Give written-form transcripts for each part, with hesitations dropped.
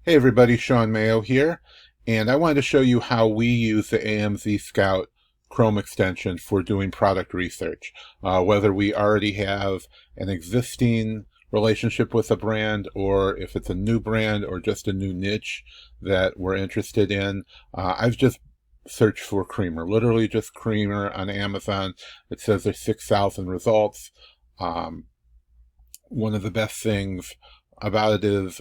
Hey everybody, Shawn Mayo here, and I wanted to show you how we use the AMZ Scout Chrome extension for doing product research. Whether we already have an existing relationship with a brand, or if it's a new brand or just a new niche that we're interested in. I've just searched for creamer, literally just creamer on Amazon. It says there's 6,000 results. Um, One of the best things about it is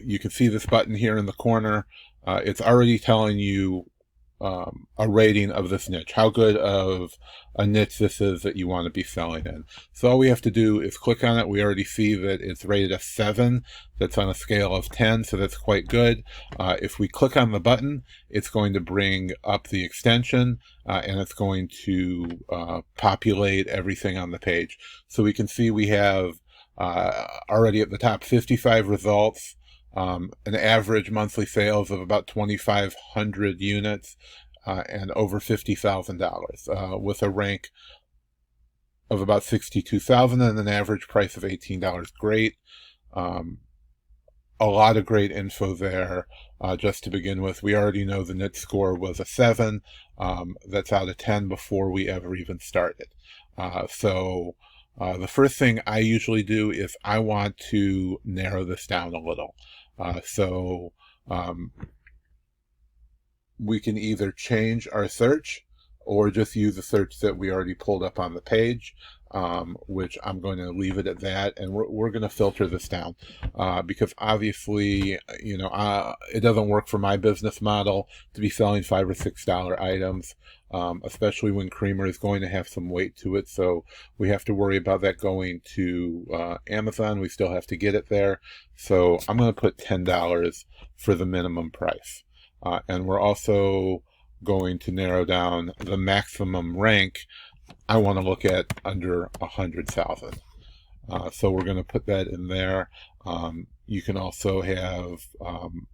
you can see this button here in the corner. It's already telling you a rating of this niche, how good of a niche this is that you want to be selling in. So all we have to do is click on it. We already see that it's rated a 7. That's on a scale of 10, so that's quite good. If we click on the button, it's going to bring up the extension, and it's going to populate everything on the page. So we can see we have already at the top 55 results, an average monthly sales of about 2,500 units, and over $50,000, with a rank of about 62,000 and an average price of $18. Great. A lot of great info there. Just to begin with, we already know the niche score was a 7. That's out of 10 before we ever even started. The first thing I usually do is I want to narrow this down a little. We can either change our search or just use the search that we already pulled up on the page, which I'm going to leave it at that. And we're going to filter this down because obviously, it doesn't work for my business model to be selling $5 or $6 items. Especially when creamer is going to have some weight to it. So we have to worry about that going to Amazon. We still have to get it there. So I'm going to put $10 for the minimum price. And we're also going to narrow down the maximum rank. I want to look at under 100,000. So we're going to put that in there. You can also have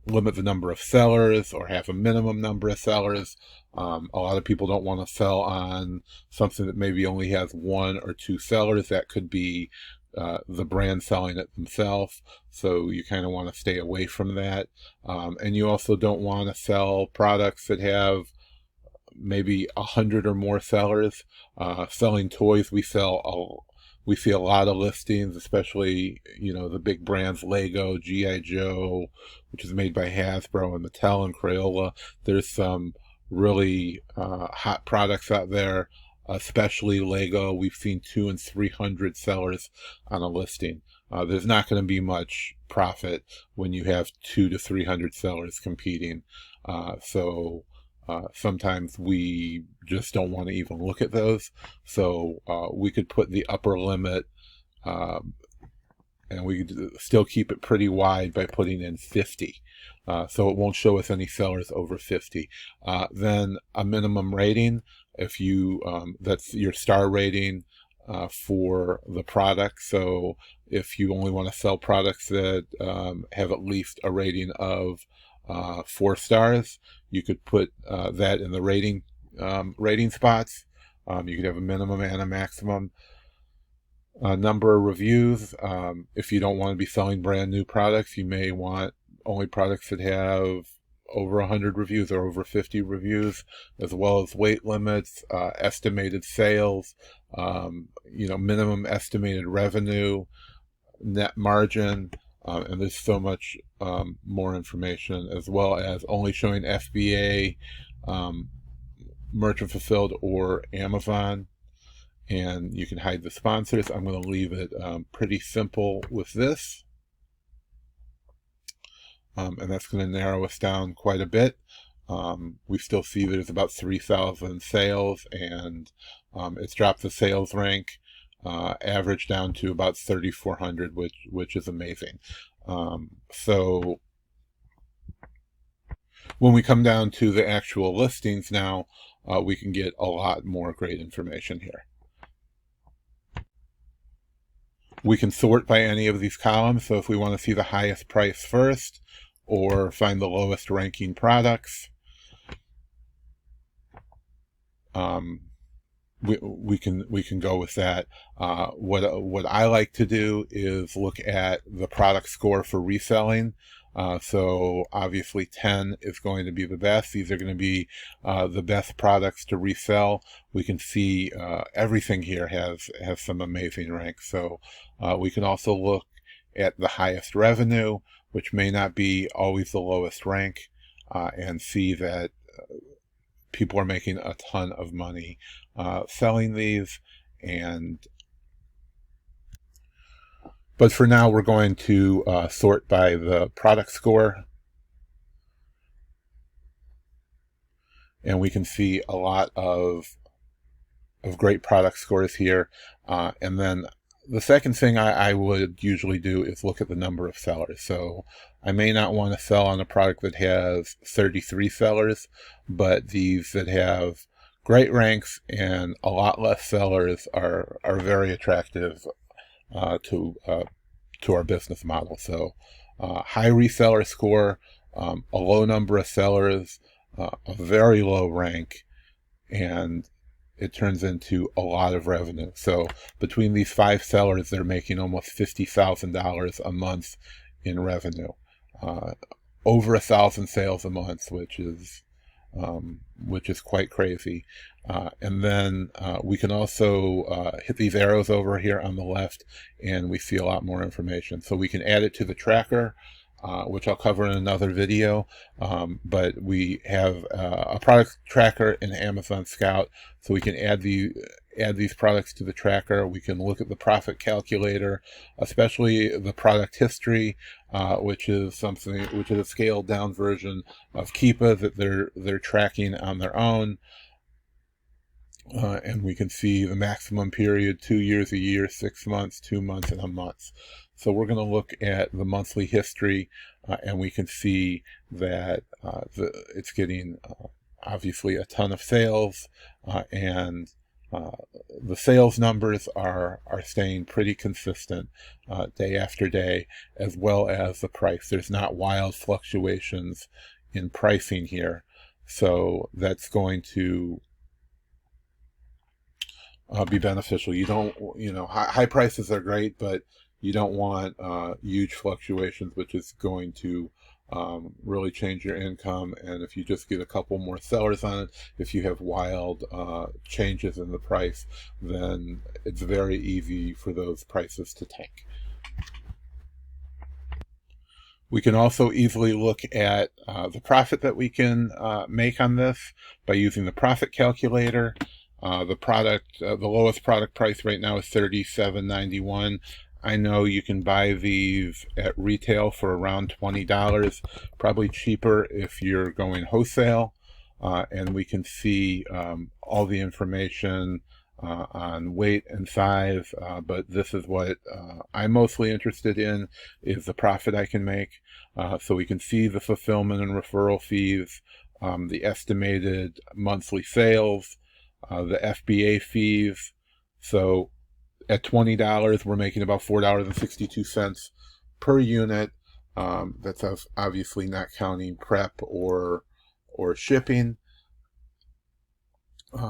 limit the number of sellers or have a minimum number of sellers. A lot of people don't want to sell on something that maybe only has 1 or 2 sellers. That could be the brand selling it themselves. So you kind of want to stay away from that. And you also don't want to sell products that have maybe 100 or more sellers. Selling toys, we see a lot of listings, especially, the big brands, Lego, G.I. Joe, which is made by Hasbro, and Mattel and Crayola. There's some really hot products out there, especially Lego. We've seen 200 and 300 sellers on a listing. There's not going to be much profit when you have 200 to 300 sellers competing. Sometimes we just don't want to even look at those. So we could put the upper limit, and we could still keep it pretty wide by putting in 50. So it won't show us any sellers over 50. Then a minimum rating, if you that's your star rating for the product. So if you only want to sell products that have at least a rating of 4 stars, you could put that in the rating spots. You could have a minimum and a maximum number of reviews. If you don't want to be selling brand new products, you may want only products that have over 100 reviews or over 50 reviews, as well as weight limits, estimated sales, minimum estimated revenue, net margin, and there's so much more information, as well as only showing FBA, merchant fulfilled, or Amazon. And you can hide the sponsors. I'm going to leave it pretty simple with this. And that's going to narrow us down quite a bit. We still see there's about 3,000 sales, and it's dropped the sales rank average down to about 3,400, which is amazing. So when we come down to the actual listings now, we can get a lot more great information here. We can sort by any of these columns. So if we want to see the highest price first, or find the lowest ranking products, we can go with that. What I like to do is look at the product score for reselling. So obviously 10 is going to be the best. These are going to be the best products to resell. We can see everything here has some amazing ranks. So we can also look at the highest revenue, which may not be always the lowest rank, and see that people are making a ton of money selling these. But for now, we're going to sort by the product score, and we can see a lot of great product scores here. And then the second thing I would usually do is look at the number of sellers. So I may not want to sell on a product that has 33 sellers, but these that have great ranks and a lot less sellers are very attractive to our business model. So high reseller score, a low number of sellers, a very low rank, and it turns into a lot of revenue. So between these 5 sellers, they're making almost $50,000 a month in revenue, over 1,000 sales a month, which is quite crazy. And then we can also hit these arrows over here on the left, and we see a lot more information. So we can add it to the tracker, which I'll cover in another video. But we have a product tracker in Amazon Scout, so we can add these products to the tracker. We can look at the profit calculator, especially the product history, which is a scaled down version of Keepa that they're tracking on their own. And we can see the maximum period, 2 years, a year, 6 months, 2 months, and a month. So we're going to look at the monthly history, and we can see that it's getting obviously a ton of sales, and the sales numbers are staying pretty consistent day after day, as well as the price. There's not wild fluctuations in pricing here, so that's going to be beneficial. You don't, high prices are great, but you don't want huge fluctuations, which is going to really change your income. And if you just get a couple more sellers on it, if you have wild changes in the price, then it's very easy for those prices to tank. We can also easily look at the profit that we can make on this by using the profit calculator. The lowest product price right now is $37.91. I know you can buy these at retail for around $20, probably cheaper if you're going wholesale. And we can see all the information on weight and size, but this is what I'm mostly interested in, is the profit I can make. So we can see the fulfillment and referral fees, the estimated monthly sales, the FBA fees. So at $20, we're making about $4.62 per unit. That's obviously not counting prep or shipping,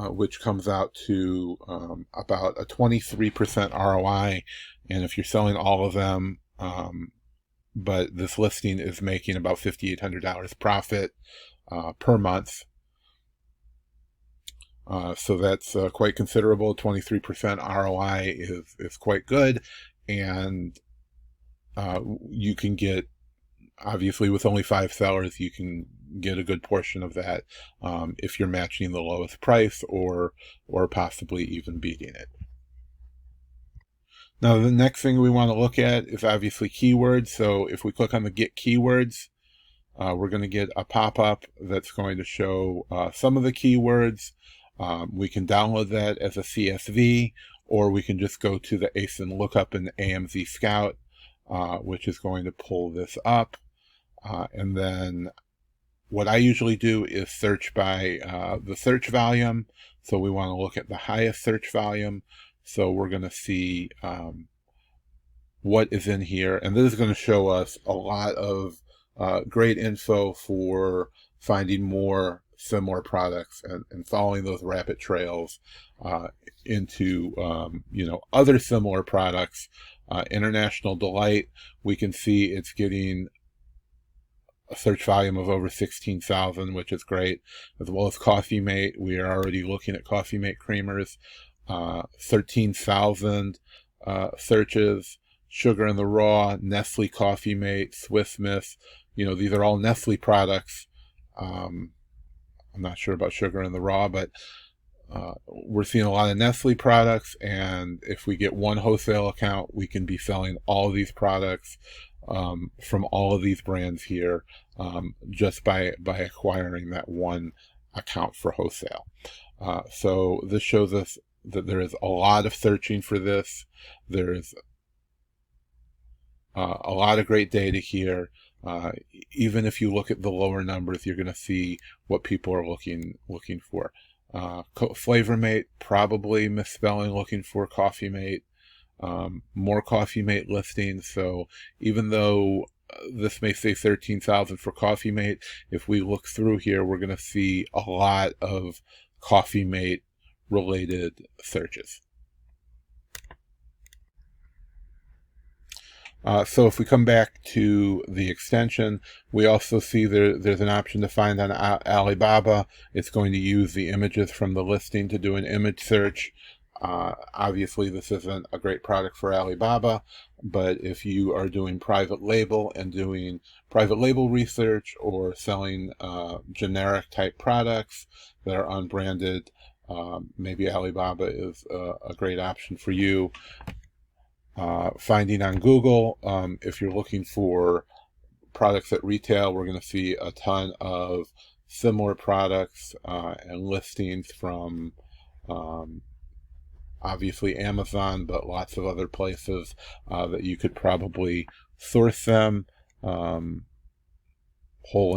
which comes out to about a 23% ROI. And if you're selling all of them, but this listing is making about $5,800 profit per month. So that's quite considerable. 23% ROI is quite good, and you can get, obviously with only 5 sellers, you can get a good portion of that if you're matching the lowest price or possibly even beating it. Now the next thing we want to look at is obviously keywords. So if we click on the Get Keywords, we're going to get a pop-up that's going to show some of the keywords. We can download that as a CSV, or we can just go to the ASIN lookup in AMZ Scout, which is going to pull this up. And then what I usually do is search by the search volume. So we want to look at the highest search volume. So we're going to see what is in here. And this is going to show us a lot of great info for finding more similar products and following those rabbit trails into other similar products. International Delight, we can see it's getting a search volume of over 16,000, which is great, as well as Coffee Mate. We are already looking at Coffee Mate creamers, 13,000 searches. Sugar in the Raw, Nestle Coffee Mate, Swiss Miss. These are all Nestle products. I'm not sure about Sugar in the Raw, but we're seeing a lot of Nestle products, and if we get one wholesale account, we can be selling all of these products from all of these brands here, just by acquiring that one account for wholesale. So this shows us that there is a lot of searching for this. There's a lot of great data here. Even if you look at the lower numbers, you're going to see what people are looking for. Flavor Mate, probably misspelling, looking for Coffee Mate. More Coffee Mate listings. So even though this may say 13,000 for Coffee Mate, if we look through here, we're going to see a lot of Coffee Mate related searches. So if we come back to the extension, we also see there's an option to find on Alibaba. It's going to use the images from the listing to do an image search. Obviously, this isn't a great product for Alibaba, but if you are doing private label and doing private label research or selling generic type products that are unbranded, maybe Alibaba is a great option for you. Finding on Google, if you're looking for products at retail, we're going to see a ton of similar products and listings from obviously Amazon, but lots of other places that you could probably source them. Whole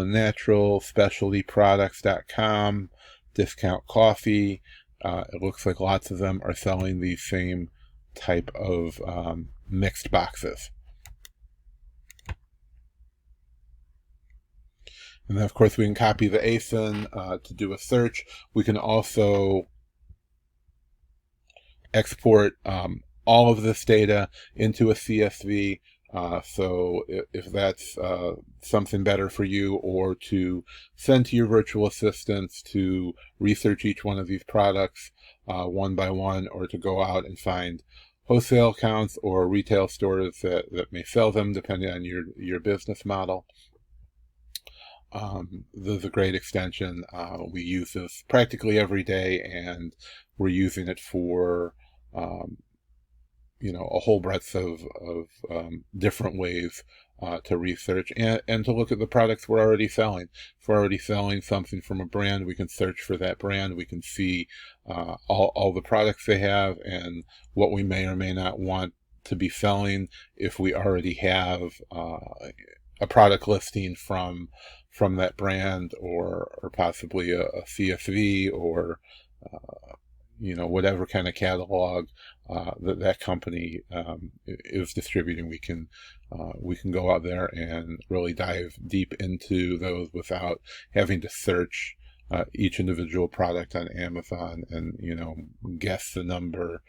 and Natural, specialtyproducts.com, Discount Coffee. It looks like lots of them are selling the same type of mixed boxes. And then of course we can copy the ASIN to do a search. We can also export all of this data into a CSV. So if that's something better for you, or to send to your virtual assistants to research each one of these products one by one, or to go out and find wholesale accounts or retail stores that may sell them depending on your business model. This is a great extension. We use this practically every day, and we're using it for a whole breadth of different ways to research and to look at the products we're already selling. If we're already selling something from a brand, we can search for that brand. We can see all the products they have and what we may or may not want to be selling if we already have a product listing from that brand, or possibly a CSV, or whatever kind of catalog that company is distributing. We can go out there and really dive deep into those without having to search each individual product on Amazon and guess the number.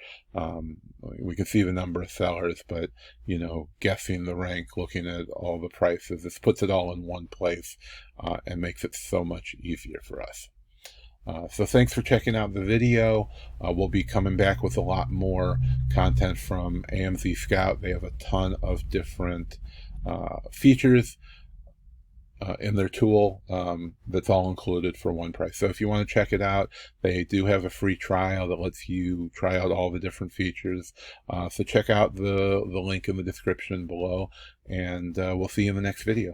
We can see the number of sellers, but guessing the rank, looking at all the prices, this puts it all in one place and makes it so much easier for us. So thanks for checking out the video. We'll be coming back with a lot more content from AMZ Scout. They have a ton of different features in their tool that's all included for one price. So if you want to check it out, they do have a free trial that lets you try out all the different features. So check out the link in the description below, and we'll see you in the next video.